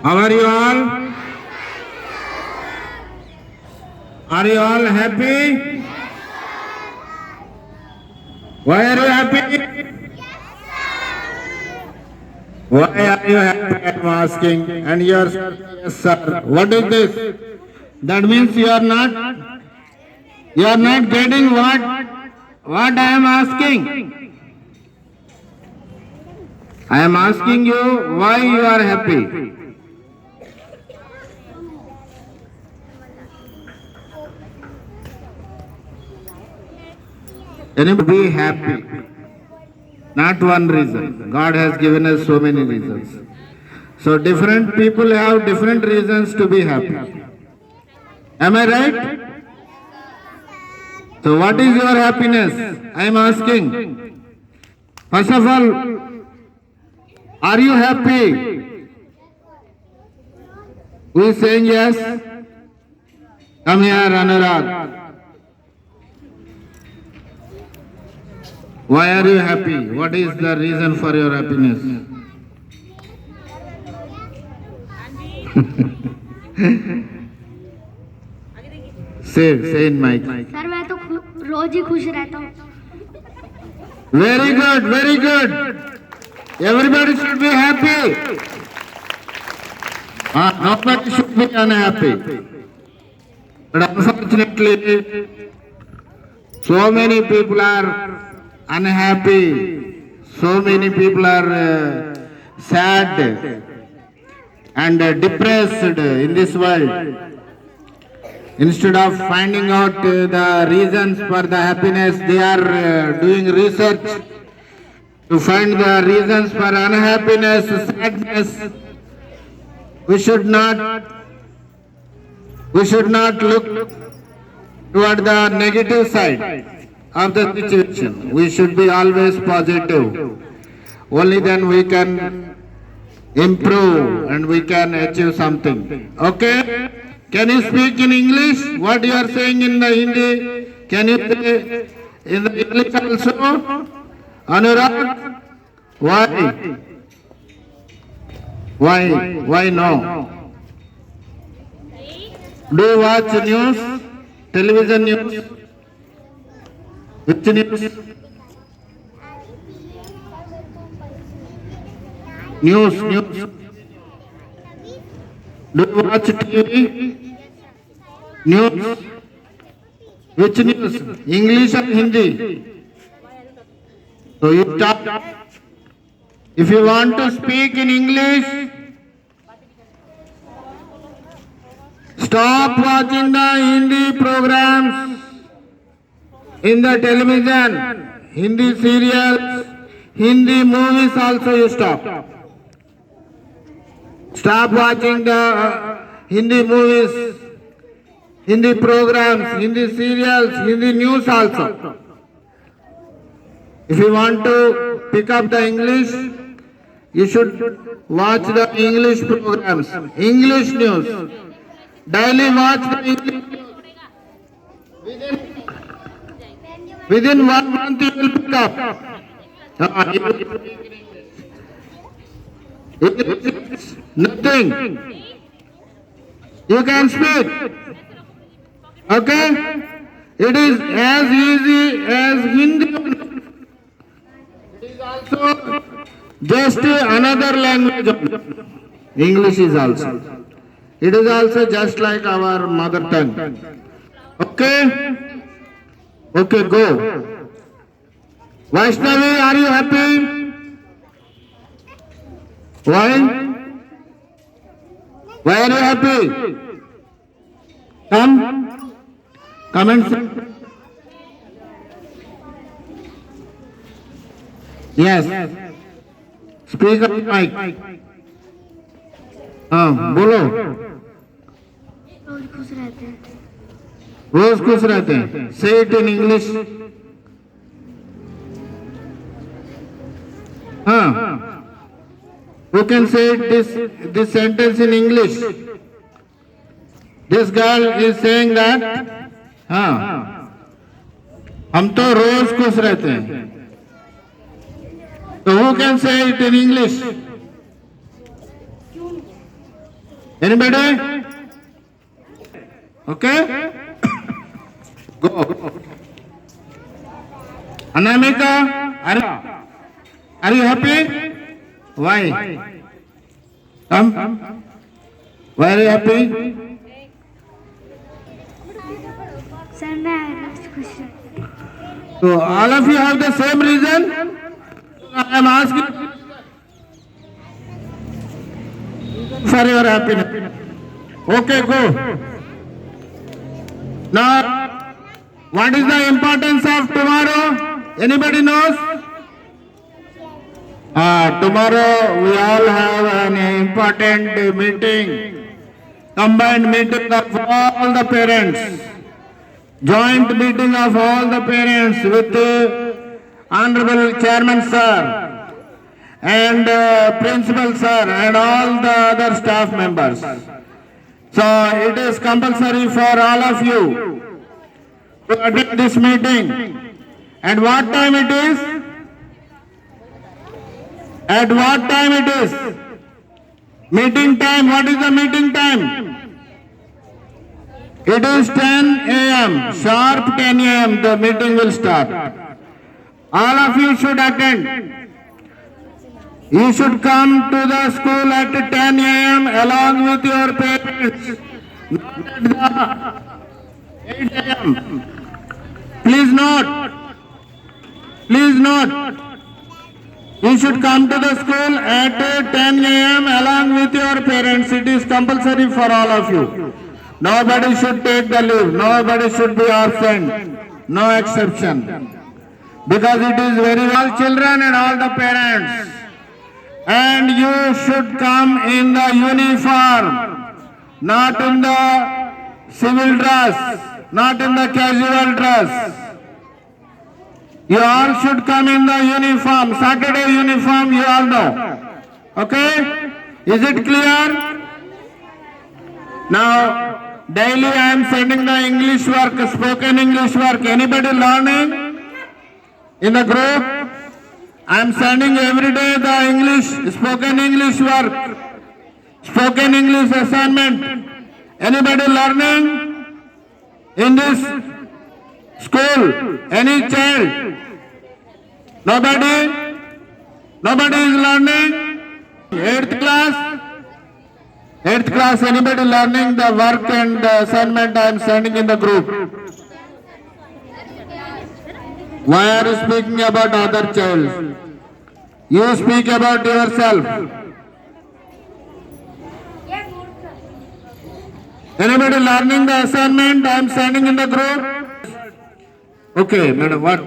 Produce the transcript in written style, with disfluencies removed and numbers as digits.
How are you all? Are you all happy? Why are you happy? Why are you happy? I am asking. And you are saying, yes, sir. What is this? That means you are not getting what I am asking. I am asking you why you are happy. Anybody be happy? Not one reason. God has given us so many reasons. So different people have different reasons to be happy. Am I right? So what is your happiness? I am asking. First of all, are you happy? Who is saying yes? Come here, Anurag. Why are you happy? What is the reason for your happiness? say in mic. Sir मैं तो रोज ही खुश रहता हूँ. Very good, very good. Everybody should be happy. Nobody should be unhappy. But unfortunately, so many people are unhappy. So many people are sad and depressed in this world. Instead of finding out the reasons for the happiness, they are doing research to find the reasons for unhappiness, sadness. We should not look toward the negative side of the situation. We should be always positive. Only then we can improve and we can achieve something. Okay? Can you speak in English? What you are saying in the Hindi? Can you say in the English also? Anurag? Why? Why no? Do you watch news? Television news? Which news? News. Do you watch TV? News? Which news? English or Hindi? So you stop. If you want to speak in English, stop watching the Hindi programs in the television, Hindi serials, Hindi movies also you stop. Stop watching the Hindi movies, Hindi programs, Hindi serials, Hindi news also. If you want to pick up the English, you should watch the English programs, English news. Daily watch the English news. Within 1 month you will pick up. Nothing. You can speak. Okay? It is as easy as Hindi. It is also just another language. English is also. It is also just like our mother tongue. Okay? Okay, go. Vaishnavi, are you happy? Why? Why are you happy? Come and say. Yes. Speak up mic. बोलो. रोज खुश रहते हैं. रोज खुश रहते हैं. Say it in English. Who can say this sentence in English? This girl is saying that हम तो रोज खुश रहते हैं. So who can say it in English? Anybody? Okay? Go. Anamika, are you happy? Why? Come. Why are you happy? Sir मैं रोज खुश रहता So all of you have the same reason? I am asking for your happiness. Okay, go. Now, what is the importance of tomorrow? Anybody knows? Tomorrow we all have an important meeting, combined meeting of all the parents, joint meeting of all the parents with Honorable Chairman Sir and Principal Sir and all the other staff members. So it is compulsory for all of you to attend this meeting. At what time it is? At what time it is? Meeting time. What is the meeting time? It is 10 a.m. Sharp 10 a.m. the meeting will start. All of you should attend. You should come to the school at 10 a.m. along with your parents. Not at the 8 a.m. Please note. Please note. You should come to the school at 10 a.m. along with your parents. It is compulsory for all of you. Nobody should take the leave. Nobody should be absent. No exception. Because it is very well children and all the parents. And you should come in the uniform, not in the civil dress, not in the casual dress. You all should come in the uniform, Saturday uniform, you all know. Okay? Is it clear? Now, daily I am sending the English work, spoken English work. Anybody learning in the group? I am sending every day the English, spoken English work, spoken English assignment. Anybody learning in this school? Any child? Nobody? Nobody is learning? 8th class? 8th class, anybody learning the work and the assignment I am sending in the group? Why are you speaking about other child? You speak about yourself. Anybody learning the assignment I am sending in the group? Okay, madam, what?